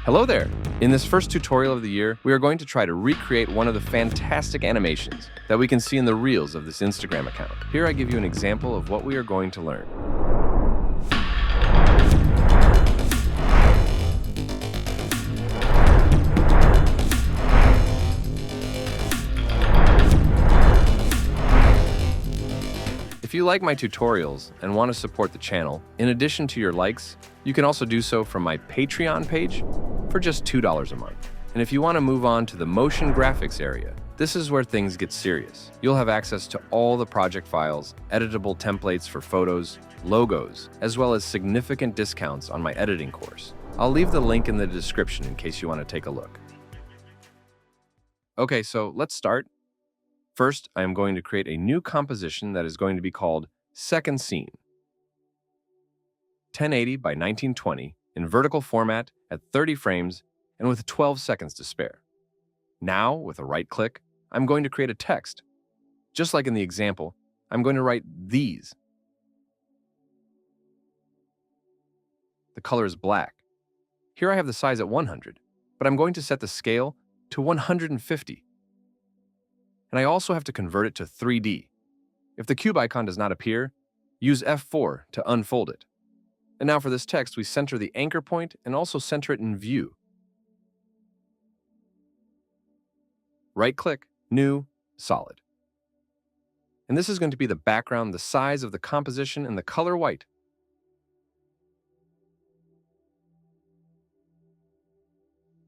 Hello there! In this first tutorial of the year, we are going to try to recreate one of the fantastic animations that we can see in the Reels of this Instagram account. Here I give you an example of what we are going to learn. If you like my tutorials and want to support the channel, in addition to your likes, you can also do so from my Patreon page for just $2 a month. And if you want to move on to the motion graphics area, this is where things get serious. You'll have access to all the project files, editable templates for photos, logos, as well as significant discounts on my editing course. I'll leave the link in the description in case you want to take a look. Okay, so let's start. First, I am going to create a new composition that is going to be called Second Scene. 1080 by 1920 in vertical format at 30 frames and with 12 seconds to spare. Now, with a right click, I'm going to create a text. Just like in the example, I'm going to write these. The color is black. Here I have the size at 100, but I'm going to set the scale to 150. And I also have to convert it to 3D. If the cube icon does not appear, use F4 to unfold it. And now for this text, we center the anchor point and also center it in view. Right-click, New, Solid. And this is going to be the background, the size of the composition, and the color white.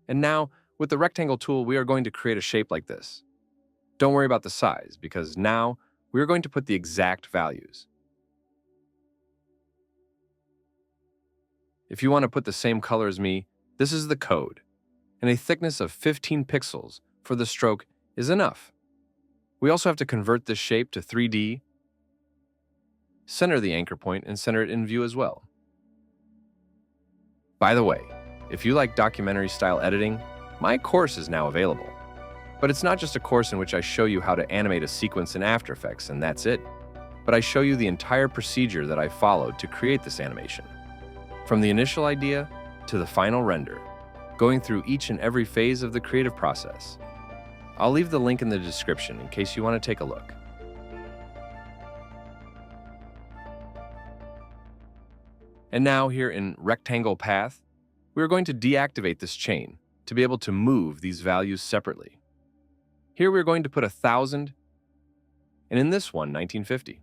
And now, with the rectangle tool, we are going to create a shape like this. Don't worry about the size, because now we're going to put the exact values. If you want to put the same color as me, this is the code, and a thickness of 15 pixels for the stroke is enough. We also have to convert this shape to 3D, center the anchor point, and center it in view as well. By the way, if you like documentary-style editing, my course is now available. But it's not just a course in which I show you how to animate a sequence in After Effects and that's it, but I show you the entire procedure that I followed to create this animation. From the initial idea to the final render, going through each and every phase of the creative process. I'll leave the link in the description in case you want to take a look. And now here in Rectangle Path, we're going to deactivate this chain to be able to move these values separately. Here we're going to put 1000, and in this one, 1950.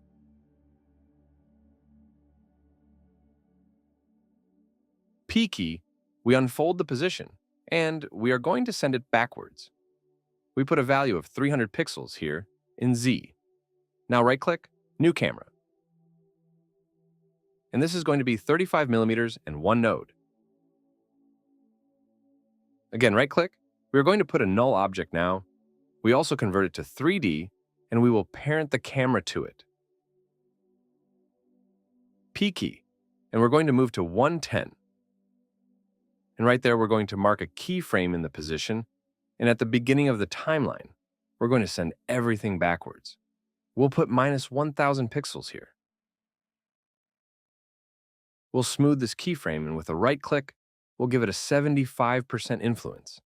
P key, we unfold the position, and we are going to send it backwards. We put a value of 300 pixels here in Z. Now right-click, New Camera. And this is going to be 35 millimeters and one node. Again, right-click. We're going to put a null object now. We also convert it to 3D, and we will parent the camera to it. P key, and we're going to move to 110. And right there, we're going to mark a keyframe in the position, and at the beginning of the timeline, we're going to send everything backwards. We'll put minus 1000 pixels here. We'll smooth this keyframe, and with a right click, we'll give it a 75% influence.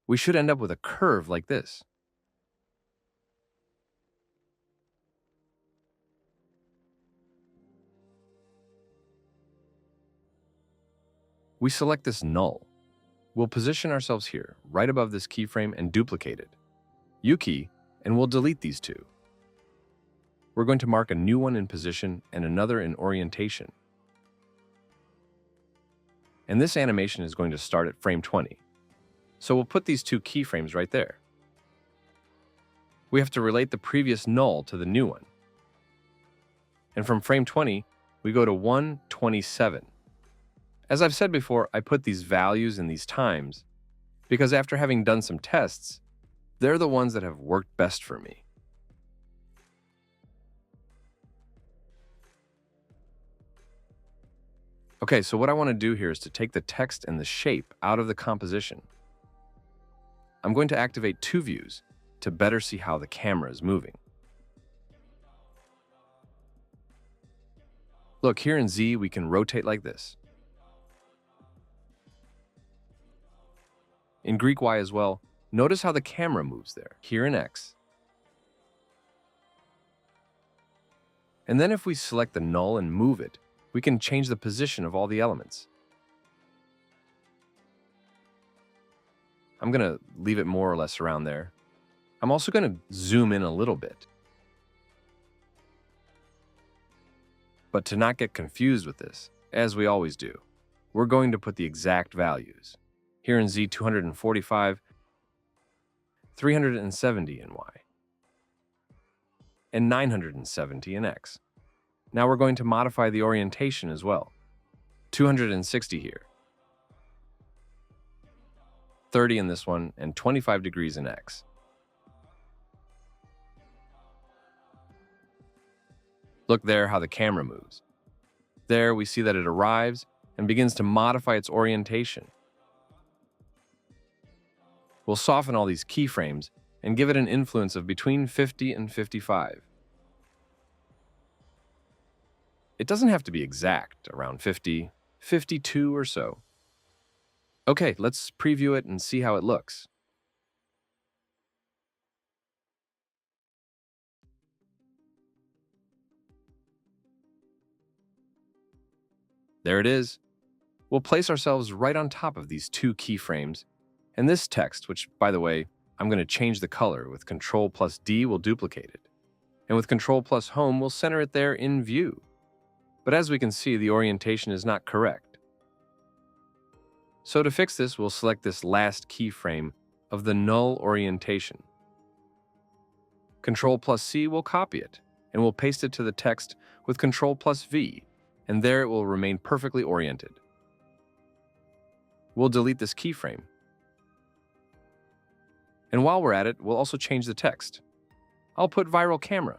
We should end up with a curve like this. We select this null. We'll position ourselves here, right above this keyframe, and duplicate it. U key, and we'll delete these two. We're going to mark a new one in position and another in orientation. And this animation is going to start at frame 20. So we'll put these two keyframes right there. We have to relate the previous null to the new one. And from frame 20, we go to 127. As I've said before, I put these values in these times because after having done some tests, they're the ones that have worked best for me. Okay, so what I want to do here is to take the text and the shape out of the composition. I'm going to activate two views to better see how the camera is moving. Look, here in Z, we can rotate like this. In Greek Y as well, notice how the camera moves there, here in X. And then if we select the null and move it, we can change the position of all the elements. I'm going to leave it more or less around there. I'm also going to zoom in a little bit. But to not get confused with this, as we always do, we're going to put the exact values. Here in Z, 245, 370 in Y, and 970 in X. Now we're going to modify the orientation as well. 260 here, 30 in this one, and 25 degrees in X. Look there how the camera moves. There we see that it arrives and begins to modify its orientation. We'll soften all these keyframes and give it an influence of between 50 and 55. It doesn't have to be exact, around 50, 52 or so. Okay, let's preview it and see how it looks. There it is. We'll place ourselves right on top of these two keyframes, and this text, which, by the way, I'm going to change the color. With Ctrl+D, we'll duplicate it. And with Ctrl+Home, we'll center it there in view. But as we can see, the orientation is not correct. So to fix this, we'll select this last keyframe of the null orientation. Ctrl+C will copy it, and we'll paste it to the text with Ctrl+V, and there it will remain perfectly oriented. We'll delete this keyframe. And while we're at it, we'll also change the text. I'll put viral camera.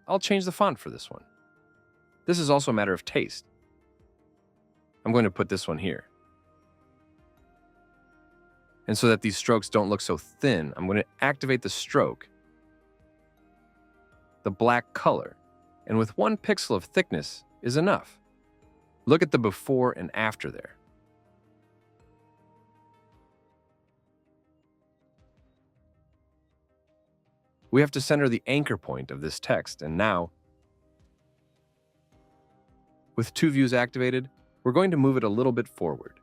I'll change the font for this one. This is also a matter of taste. I'm going to put this one here. And so that these strokes don't look so thin, I'm going to activate the stroke, the black color, and with 1 pixel of thickness is enough. Look at the before and after there. We have to center the anchor point of this text, and now, with 2 views activated, we're going to move it a little bit forward.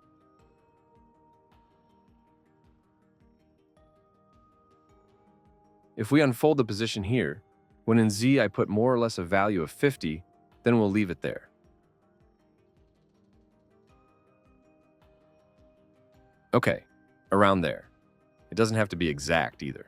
If we unfold the position here, when in Z I put more or less a value of 50, then we'll leave it there. Okay, around there. It doesn't have to be exact either.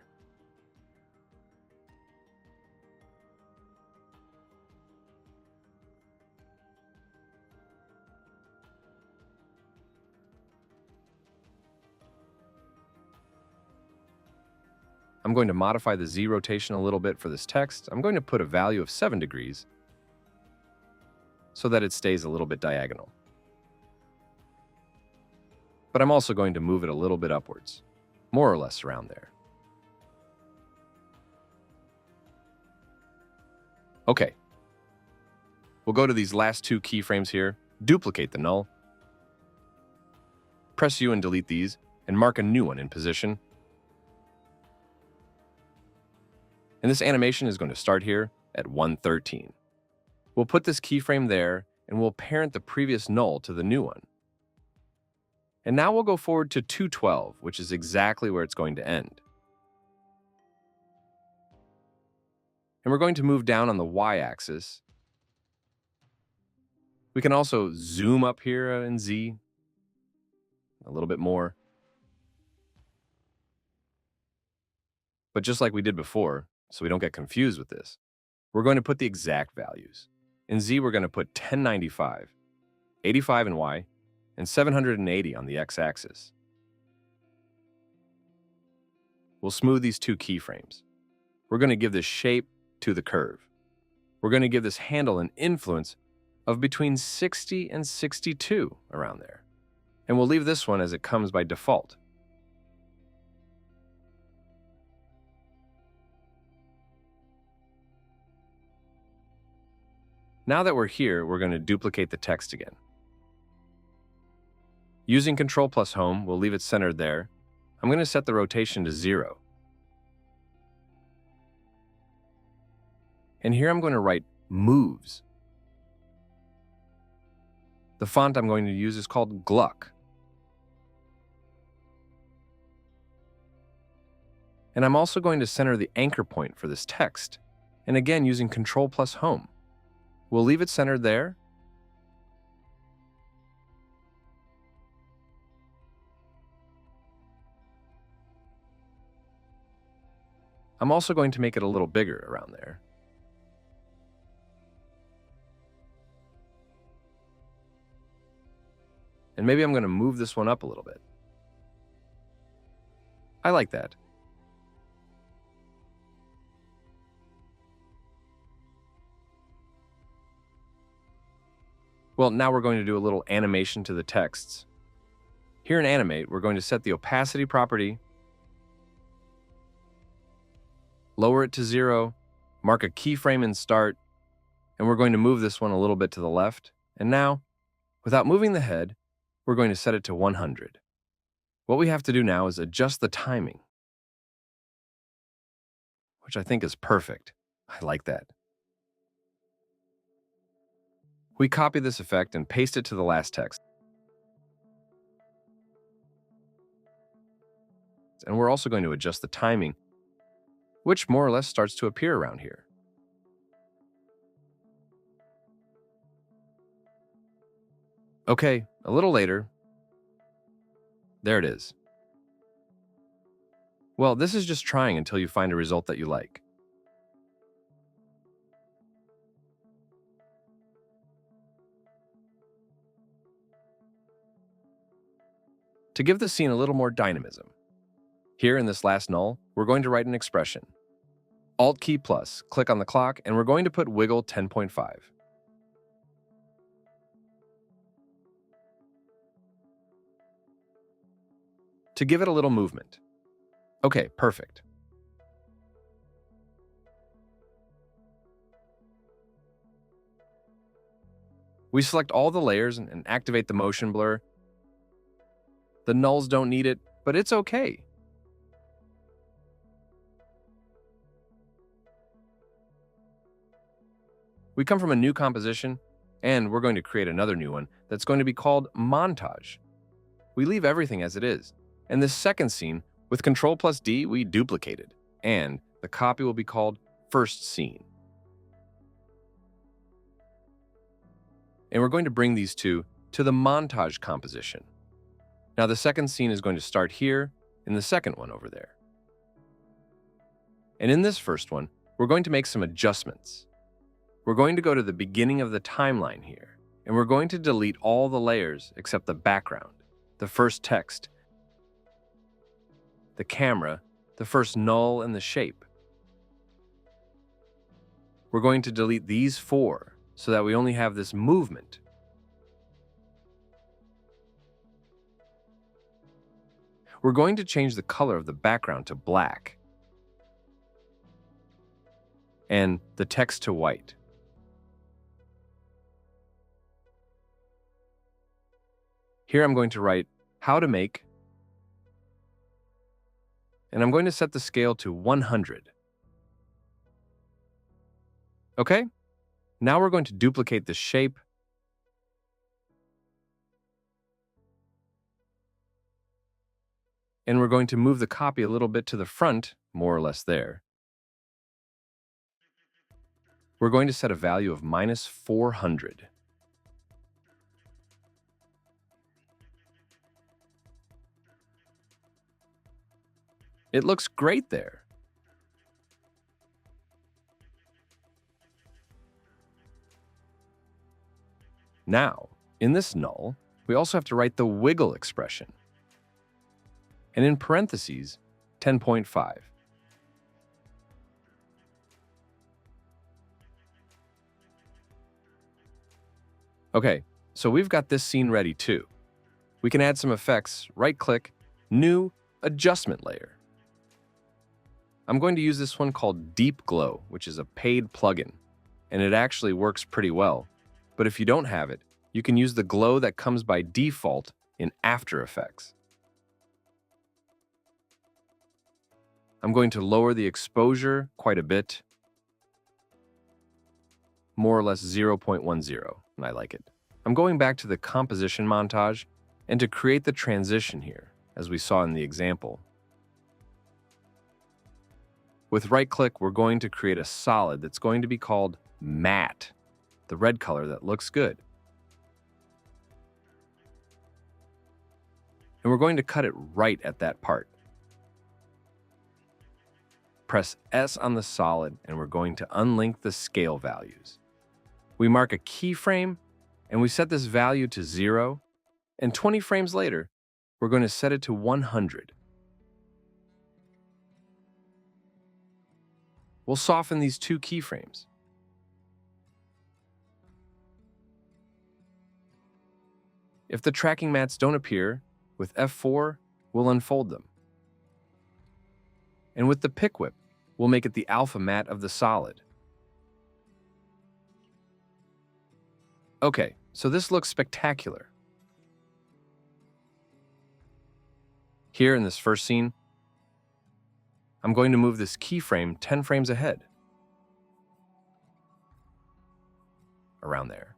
I'm going to modify the Z rotation a little bit for this text. I'm going to put a value of 7 degrees so that it stays a little bit diagonal. But I'm also going to move it a little bit upwards, more or less around there. Okay. We'll go to these last 2 keyframes here, duplicate the null, press U and delete these, and mark a new one in position. And this animation is going to start here at 113. We'll put this keyframe there, and we'll parent the previous null to the new one. And now we'll go forward to 212, which is exactly where it's going to end. And we're going to move down on the y-axis. We can also zoom up here in Z a little bit more. But just like we did before, so we don't get confused with this, we're going to put the exact values. In Z, we're going to put 1095, 85 in Y, and 780 on the x-axis. We'll smooth these 2 keyframes. We're going to give this shape to the curve. We're going to give this handle an influence of between 60 and 62 around there. And we'll leave this one as it comes by default. Now that we're here, we're going to duplicate the text again. Using Control plus Home, we'll leave it centered there. I'm going to set the rotation to 0. And here I'm going to write Moves. The font I'm going to use is called Gluck. And I'm also going to center the anchor point for this text. And again, using Control plus Home. We'll leave it centered there. I'm also going to make it a little bigger around there. And maybe I'm going to move this one up a little bit. I like that. Well, now we're going to do a little animation to the texts. Here in Animate, we're going to set the opacity property, lower it to 0, mark a keyframe in Start, and we're going to move this one a little bit to the left. And now, without moving the head, we're going to set it to 100. What we have to do now is adjust the timing, which I think is perfect. I like that. We copy this effect and paste it to the last text. And we're also going to adjust the timing, which more or less starts to appear around here. Okay, a little later, there it is. Well, this is just trying until you find a result that you like. To give the scene a little more dynamism, here in this last null, we're going to write an expression. Alt key plus, click on the clock, and we're going to put wiggle 10.5. To give it a little movement. Okay, perfect. We select all the layers and activate the motion blur. The nulls don't need it, but it's okay. We come from a new composition, and we're going to create another new one that's going to be called Montage. We leave everything as it is. And this second scene, with Control plus D, we duplicated, and the copy will be called First Scene. And we're going to bring these two to the montage composition. Now the second scene is going to start here, and the second one over there. And in this first one, we're going to make some adjustments. We're going to go to the beginning of the timeline here, and we're going to delete all the layers except the background, the first text, the camera, the first null, and the shape. We're going to delete these 4 so that we only have this movement. We're going to change the color of the background to black and the text to white. Here I'm going to write how to make, and I'm going to set the scale to 100. Okay? Now we're going to duplicate the shape and we're going to move the copy a little bit to the front, more or less there. We're going to set a value of -400. It looks great there. Now, in this null, we also have to write the wiggle expression. And in parentheses, 10.5. Okay, so we've got this scene ready too. We can add some effects, right-click, New Adjustment Layer. I'm going to use this one called Deep Glow, which is a paid plugin, and it actually works pretty well. But if you don't have it, you can use the glow that comes by default in After Effects. I'm going to lower the exposure quite a bit, more or less 0.10, and I like it. I'm going back to the composition montage and to create the transition here, as we saw in the example. With right-click, we're going to create a solid that's going to be called matte, the red color that looks good. And we're going to cut it right at that part. Press S on the solid, and we're going to unlink the scale values. We mark a keyframe, and we set this value to 0, and 20 frames later, we're going to set it to 100. We'll soften these two keyframes. If the tracking mats don't appear, with F4, we'll unfold them. And with the pick whip, we'll make it the alpha matte of the solid. Okay, so this looks spectacular. Here in this first scene, I'm going to move this keyframe 10 frames ahead. Around there.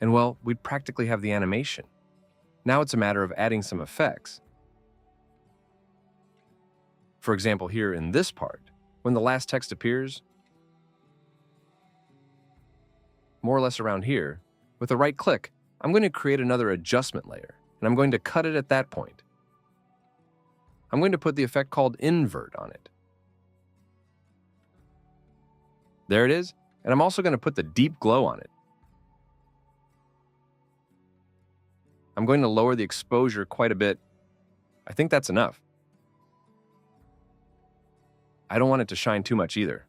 And well, we'd practically have the animation. Now it's a matter of adding some effects. For example, here in this part, when the last text appears, more or less around here, with a right click, I'm going to create another adjustment layer, and I'm going to cut it at that point. I'm going to put the effect called invert on it. There it is, and I'm also going to put the deep glow on it. I'm going to lower the exposure quite a bit. I think that's enough. I don't want it to shine too much either.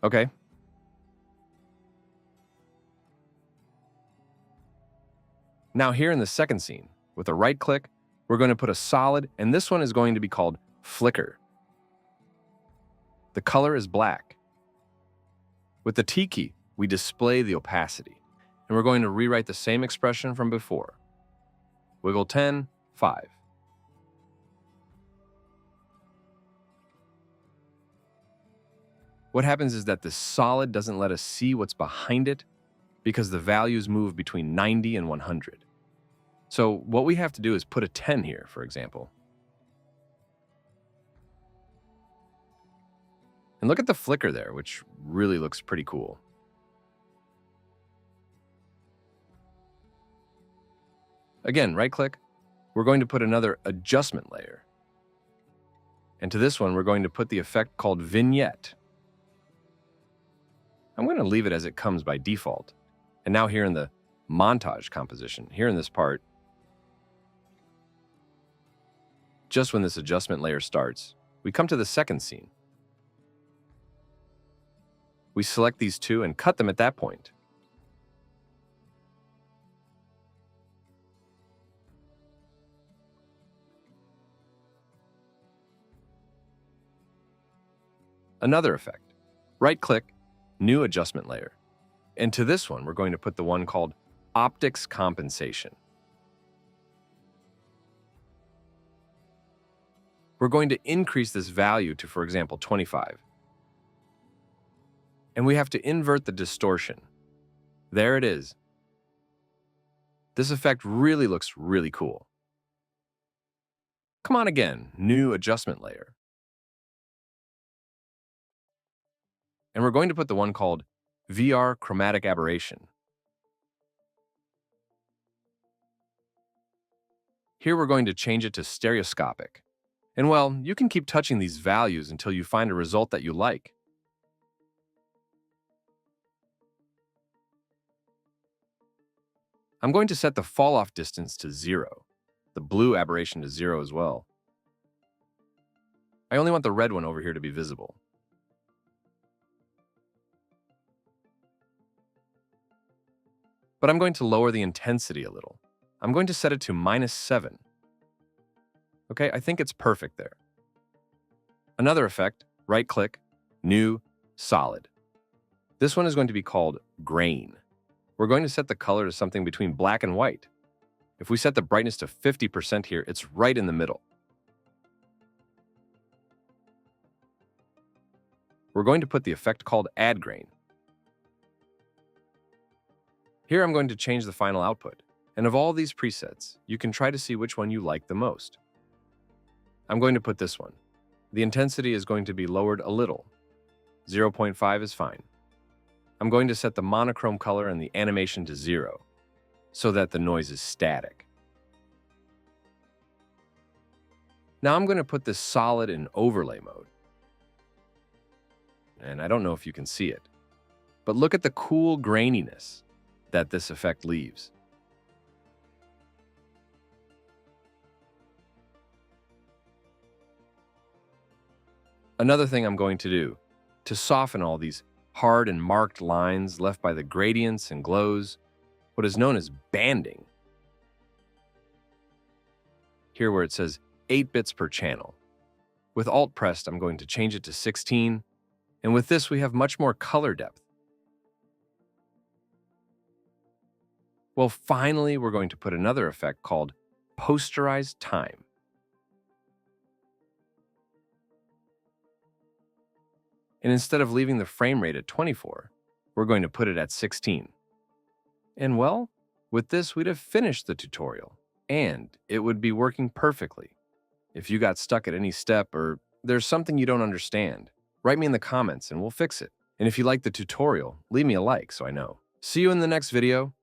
Okay. Now here in the second scene, with a right click, we're going to put a solid, and this one is going to be called flicker. The color is black. With the T key, we display the opacity, and we're going to rewrite the same expression from before. Wiggle 10, 5. What happens is that this solid doesn't let us see what's behind it because the values move between 90 and 100. So what we have to do is put a 10 here, for example. And look at the flicker there, which really looks pretty cool. Again, right-click, we're going to put another adjustment layer. And to this one, we're going to put the effect called vignette. I'm going to leave it as it comes by default. And now here in the montage composition, here in this part, just when this adjustment layer starts, we come to the second scene. We select these two and cut them at that point. Another effect. Right-click, new adjustment layer. And to this one, we're going to put the one called optics compensation. We're going to increase this value to, for example, 25. And we have to invert the distortion. There it is. This effect really looks really cool. Come on again, new adjustment layer. And we're going to put the one called VR chromatic aberration. Here we're going to change it to stereoscopic. And well, you can keep touching these values until you find a result that you like. I'm going to set the fall-off distance to 0, the blue aberration to 0 as well. I only want the red one over here to be visible. But I'm going to lower the intensity a little. I'm going to set it to -7. Okay, I think it's perfect there. Another effect, right-click, new, solid. This one is going to be called grain. We're going to set the color to something between black and white. If we set the brightness to 50% here, it's right in the middle. We're going to put the effect called add grain. Here I'm going to change the final output. And of all these presets, you can try to see which one you like the most. I'm going to put this one. The intensity is going to be lowered a little. 0.5 is fine. I'm going to set the monochrome color and the animation to 0, so that the noise is static. Now I'm going to put this solid in overlay mode. And I don't know if you can see it, but look at the cool graininess that this effect leaves. Another thing I'm going to do, to soften all these hard and marked lines left by the gradients and glows, what is known as banding. Here where it says 8 bits per channel. With Alt pressed, I'm going to change it to 16, and with this we have much more color depth. Well, finally, we're going to put another effect called posterized time. And instead of leaving the frame rate at 24, we're going to put it at 16. And well, with this, we'd have finished the tutorial, and it would be working perfectly. If you got stuck at any step or there's something you don't understand, write me in the comments and we'll fix it. And if you like the tutorial, leave me a like so I know. See you in the next video.